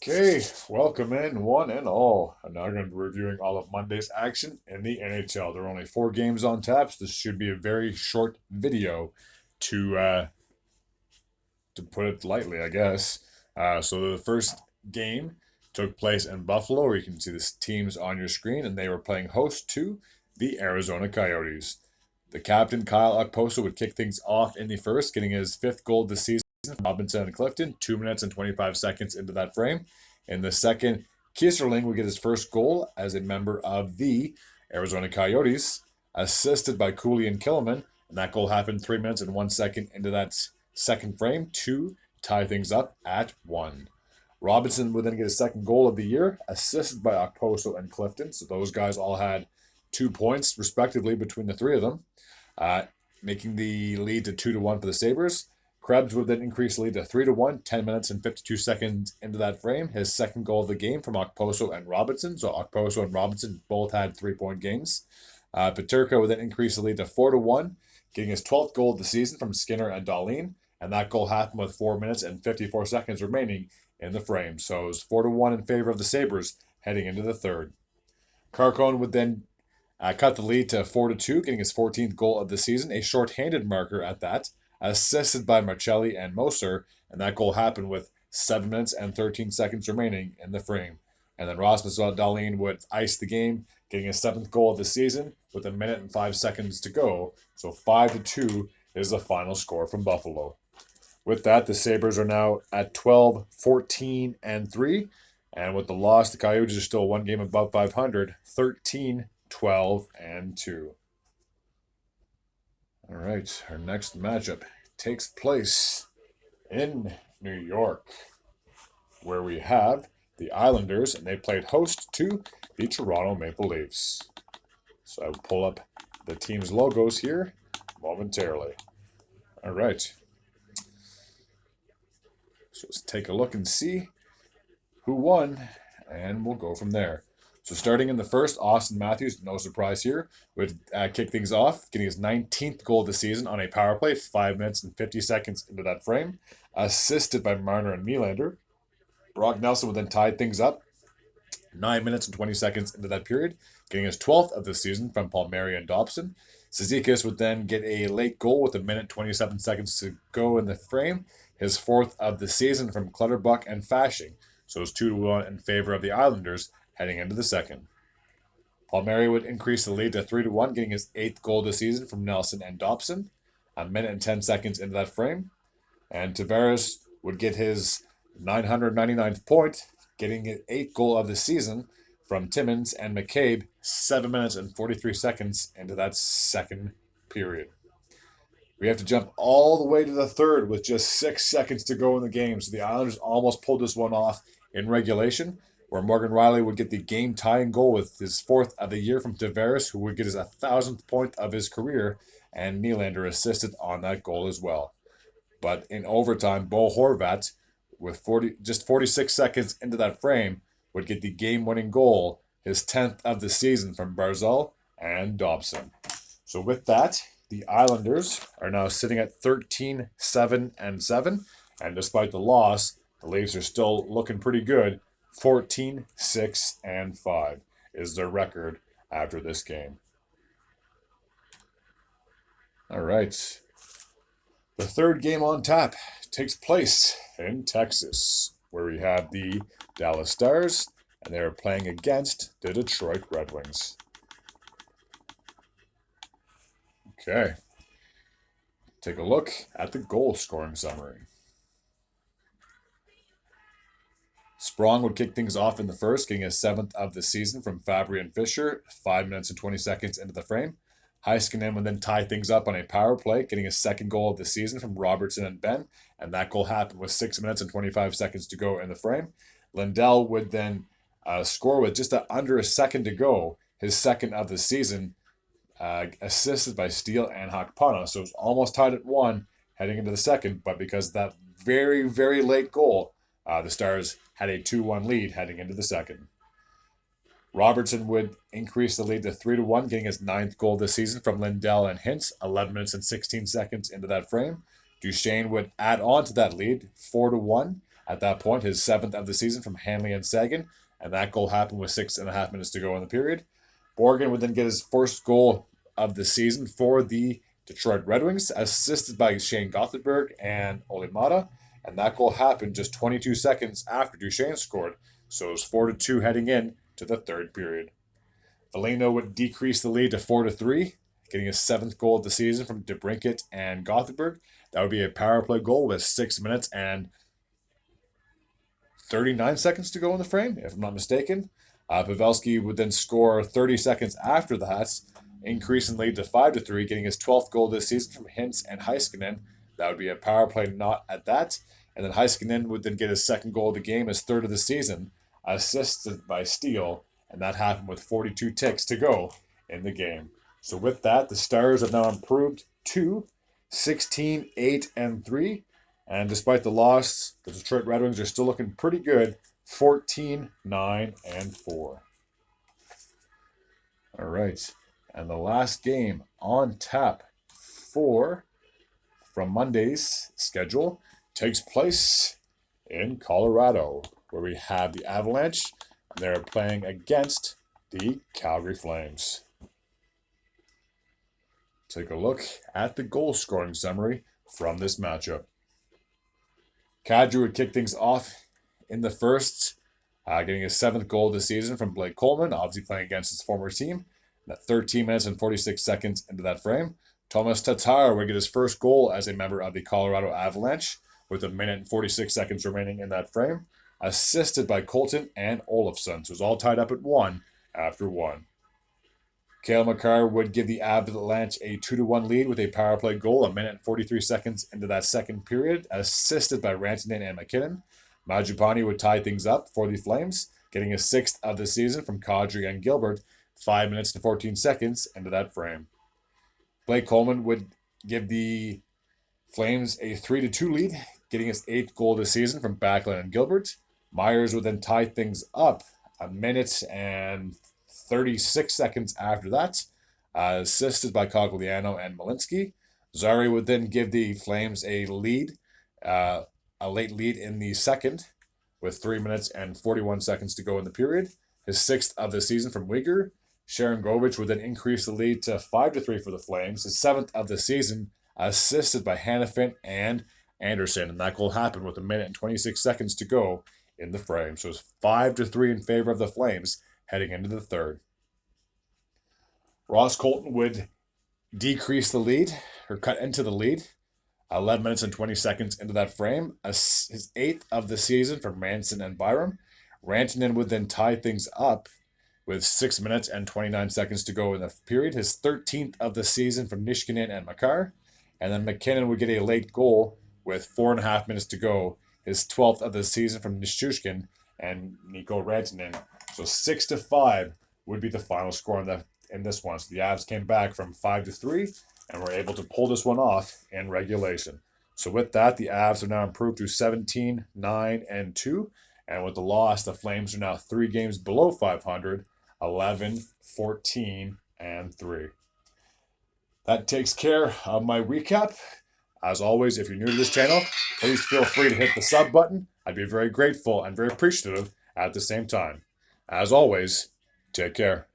Okay, welcome in one and all. I'm now going to be reviewing all of Monday's action in the NHL. There are only 4 games on tap, so this should be a very short video to uh, to put it lightly, I guess. So the first game took place in Buffalo, where you can see the teams on your screen, and they were playing host to the Arizona Coyotes. The captain, Kyle Okposo, would kick things off in the first, getting his 5th goal this season from Robinson and Clifton, 2 minutes and 25 seconds into that frame. In the second, Kieserling would get his first goal as a member of the Arizona Coyotes, assisted by Cooley and Killiman, and that goal happened 3 minutes and 1 second into that second frame to tie things up at 1. Robinson would then get his second goal of the year, assisted by Okposo and Clifton. So those guys all had 2 points, respectively, between the three of them, uh, making the lead to 2-1 for the Sabres. Krebs would then increase the lead to 3-1, 10 minutes and 52 seconds into that frame. His second goal of the game from Okposo and Robinson. So Okposo and Robinson both had 3-point games. Peterka would then increase the lead to 4-1, getting his 12th goal of the season from Skinner and Dahlin. And that goal happened with 4 minutes and 54 seconds remaining in the frame. So it was 4-1 in favor of the Sabres heading into the third. Carcone would then cut the lead to 4-2, getting his 14th goal of the season, a shorthanded marker at that, assisted by Marcelli and Moser, and that goal happened with 7 minutes and 13 seconds remaining in the frame. And then Rasmus Dahlin would ice the game, getting his 7th goal of the season with 1 minute and 5 seconds to go. So 5-2 is the final score from Buffalo. With that, the Sabres are now at 12, 14, and 3. And with the loss, the Coyotes are still 1 game above 500, 13, 12, and 2. All right, our next matchup takes place in New York, where we have the Islanders, and they played host to the Toronto Maple Leafs. So I will pull up the team's logos here momentarily. All right. So let's take a look and see who won, and we'll go from there. So starting in the first, Austin Matthews, no surprise here, would kick things off, getting his 19th goal of the season on a power play, 5 minutes and 50 seconds into that frame, assisted by Marner and Nylander. Brock Nelson would then tie things up 9 minutes and 20 seconds into that period, getting his 12th of the season from Palmieri and Dobson. Cizikas would then get a late goal with 1 minute 27 seconds to go in the frame, his 4th of the season from Clutterbuck and Fashing. So it's 2-1 in favor of the Islanders heading into the second. Palmieri would increase the lead to 3-1, getting his 8th goal of the season from Nelson and Dobson, 1 minute and 10 seconds into that frame. And Tavares would get his 999th point, getting his 8th goal of the season from Timmins and McCabe, 7 minutes and 43 seconds into that second period. We have to jump all the way to the third with just 6 seconds to go in the game. So the Islanders almost pulled this one off in regulation, where Morgan Riley would get the game-tying goal with his 4th of the year from Tavares, who would get his 1,000th point of his career, and Nylander assisted on that goal as well. But in overtime, Bo Horvat, with 46 seconds into that frame, would get the game-winning goal, his 10th of the season from Barzal and Dobson. So with that, the Islanders are now sitting at 13, 7, and 7. And despite the loss, the Leafs are still looking pretty good. 14, 6, and 5 is their record after this game. All right. The third game on tap takes place in Texas, where we have the Dallas Stars, and they are playing against the Detroit Red Wings. Okay. Take a look at the goal scoring summary. Sprong would kick things off in the first, getting his 7th of the season from Fabry and Fisher, 5 minutes and 20 seconds into the frame. Heiskanen would then tie things up on a power play, getting his 2nd goal of the season from Robertson and Ben, and that goal happened with 6 minutes and 25 seconds to go in the frame. Lindell would then score with just under a second to go, his 2nd of the season, assisted by Steele and Hakpana. So it was almost tied at 1 heading into the second, but because of that very, very late goal, the Stars had a 2-1 lead heading into the second. Robertson would increase the lead to 3-1, getting his 9th goal this season from Lindell and Hintz, 11 minutes and 16 seconds into that frame. Duchesne would add on to that lead, 4-1, at that point, his 7th of the season from Hanley and Sagan, and that goal happened with 6.5 minutes to go in the period. Borgen would then get his first goal of the season for the Detroit Red Wings, assisted by Shane Gothenberg and Olimata, and that goal happened just 22 seconds after Duchesne scored, so it was 4-2 heading in to the third period. Foligno would decrease the lead to 4-3, getting his 7th goal of the season from DeBrincat and Gothenberg. That would be a power play goal with 6 minutes and 39 seconds to go in the frame, if I'm not mistaken. Pavelski would then score 30 seconds after that, increasing lead to 5-3, getting his 12th goal this season from Hintz and Heiskanen. That would be a power play not at that. And then Heiskanen would then get his 2nd goal of the game, his 3rd of the season, assisted by Steele, and that happened with 42 ticks to go in the game. So with that, the Stars have now improved to 16-8-3. And despite the loss, the Detroit Red Wings are still looking pretty good, 14-9-4. All right. And the last game on tap from Monday's schedule takes place in Colorado, where we have the Avalanche, and they're playing against the Calgary Flames. Take a look at the goal scoring summary from this matchup. Kadri would kick things off in the first, getting his 7th goal this season from Blake Coleman, obviously playing against his former team. At 13 minutes and 46 seconds into that frame, Thomas Tatar would get his first goal as a member of the Colorado Avalanche with 1 minute and 46 seconds remaining in that frame, assisted by Colton and Olofsson. So it was all tied up at 1 after 1. Cale Makar would give the Avalanche a 2-1 lead with a power play goal 1 minute and 43 seconds into that second period, assisted by Rantanen and McKinnon. Majupani would tie things up for the Flames, getting his 6th of the season from Kadri and Gilbert 5 minutes and 14 seconds into that frame. Blake Coleman would give the Flames a 3-2 lead, getting his 8th goal this season from Backlund and Gilbert. Myers would then tie things up 1 minute and 36 seconds after that, assisted by Cogliano and Malinsky. Zari would then give the Flames a lead, a late lead in the second, with 3 minutes and 41 seconds to go in the period. His 6th of the season from Uyghur. Sharon Govich would then increase the lead to 5-3 for the Flames. His 7th of the season, assisted by Hannafin and Anderson, and that goal happened with 1 minute and 26 seconds to go in the frame. So it's 5-3 in favor of the Flames heading into the third. Ross Colton would decrease the lead, or cut into the lead, 11 minutes and 20 seconds into that frame. His 8th of the season from Manson and Byram. Rantanen would then tie things up with 6 minutes and 29 seconds to go in the period. His 13th of the season from Nishkinen and Makar. And then McKinnon would get a late goal with 4.5 minutes to go. His 12th of the season from Nishushkin and Nico Rantanen. So 6-5 would be the final score in this one. So the Avs came back from 5-3 and were able to pull this one off in regulation. So with that, the Avs have now improved to 17-9-2. And with the loss, the Flames are now 3 games below 500, 11-14-3. That takes care of my recap. As always, if you're new to this channel, please feel free to hit the sub button. I'd be very grateful and very appreciative at the same time. As always, take care.